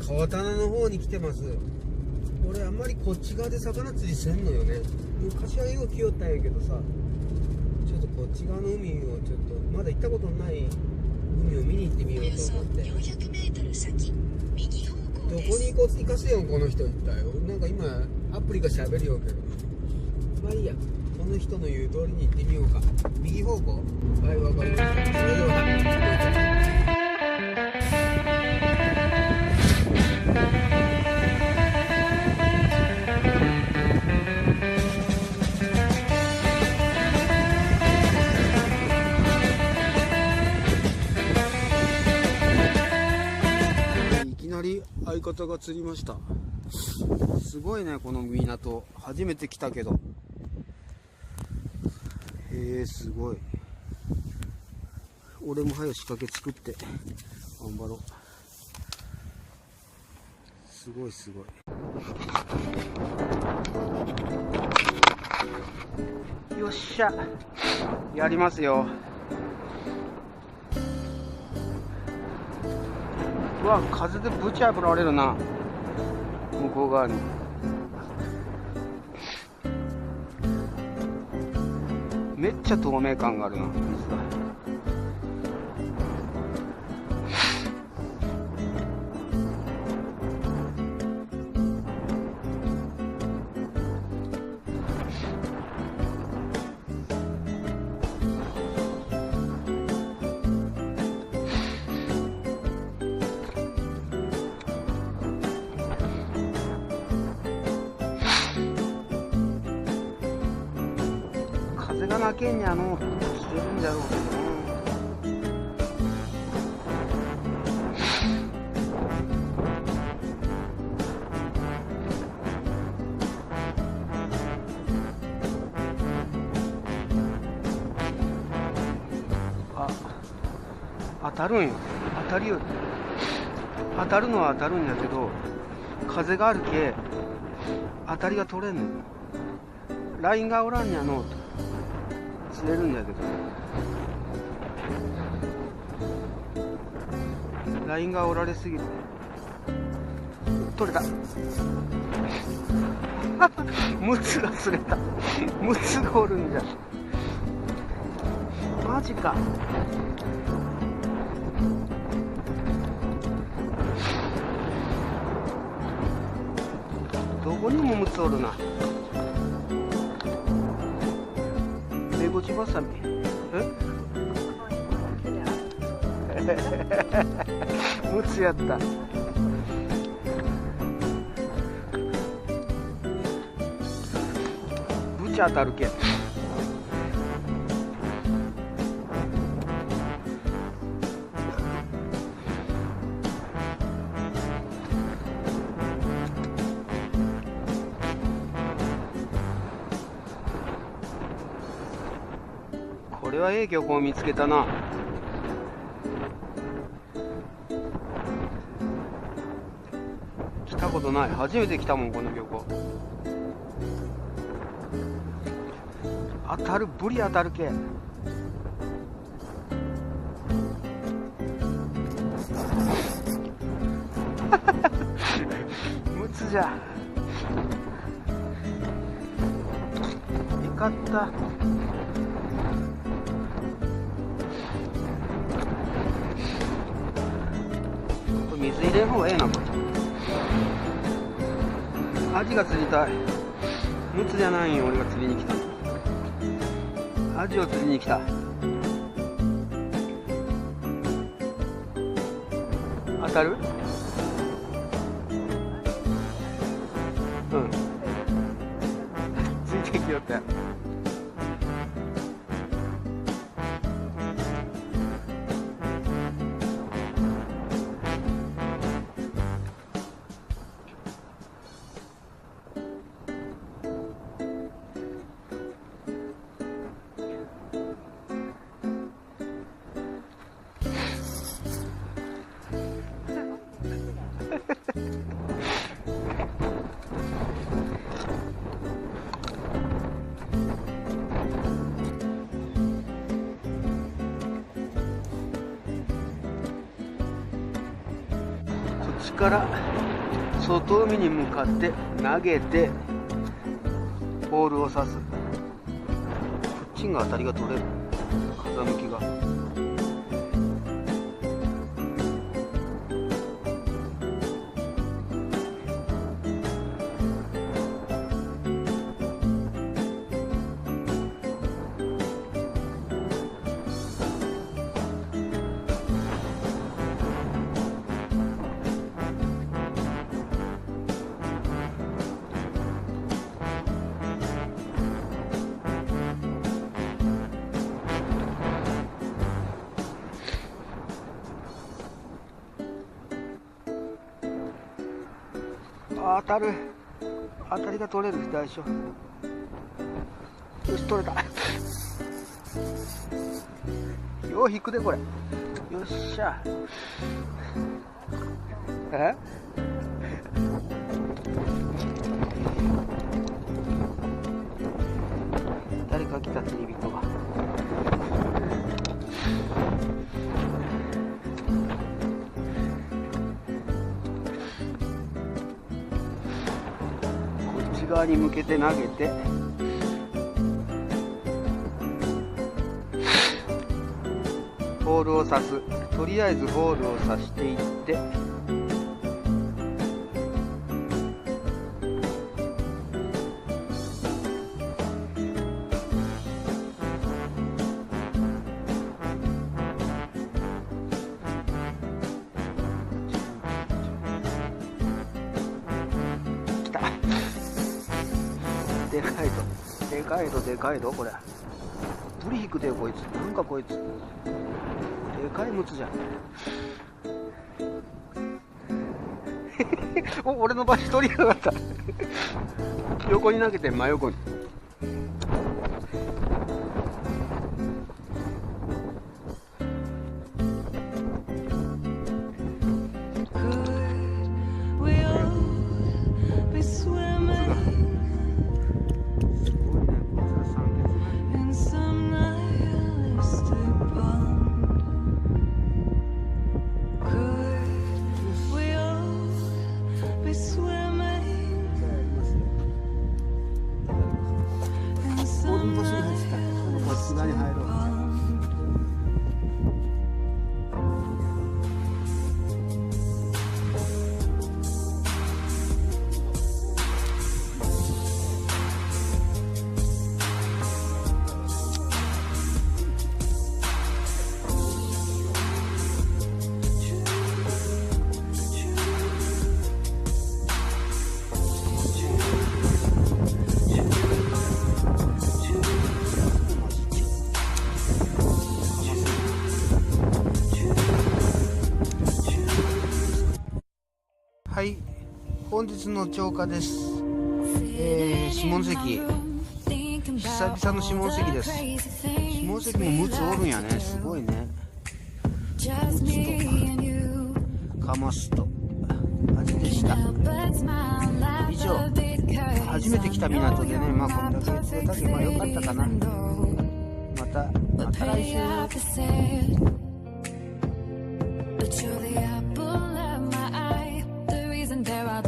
川棚の方に来てます。俺あんまりこっち側で魚釣りせんのよね。昔はよく来よったんやけどさ、ちょっとこっち側の海をちょっとまだ行ったことのない海を見に行ってみようと思って。およそ400メートル先、右方向どです。こに行かせよんこの人言ったよ。なんか今アプリが喋るよけど、まあいいや、この人の言う通りに行ってみようか。右方向。はい、わかりました。それではいきなり相方が釣りました。すごいね、この港。初めて来たけど。すごい。俺も早く仕掛け作って頑張ろう。すごいすごい。よっしゃ、やりますよ。うわ、風でぶち破られるな、向こう側に。めっちゃ透明感があるな、水が。風がなけんにしてるんだろうけどな。当たるんよ。当たるのは当たるんやけど、風があるけ当たりが取れんのよ。ラインがおらんにゃのと釣れるんだけど、ラインがおられすぎる。取れた。ムツが釣れた。ムツがおるんじゃ。マジか。どこにもムツおるな。目ゴチバサミ。ムツやった。ブチ当たるけ。これはええ漁港を見つけたな。来たことない。初めて来たもん、この漁港。当たる、ブリ当たるけ。ムツじゃ。よかった。水入れん方がええな、これ。アジが釣りたい。ムツじゃないんよ、俺が釣りに来た。アジを釣りに来た。当たる？うん。ついてきよって。から外海に向かって投げてボールを刺す。こっちが当たりが取れる。風向きが当たる。当たりが取れる。大丈夫。よし、取れた。よう引くでこれ。よっしゃ。誰か来た、釣り人が。内側に向けて投げて、ボールを刺す。とりあえずボールを刺していって、来た。でかいぞ、でかいぞ、でかいぞこれ。ブリ引くでこいつ。なんかこいつでかいムツじゃん。お、俺の場所取りやがった。横に投げて、真横に。はい、本日の釣果です。下関、久々の下関です。下関もムツおるんやね。すごいね。ムツとかマスと味でした。以上、初めて来た港でね、まあこんだけ釣れたけど、まあよかったかな。また来週。But you're the apple of my eye, the reason there are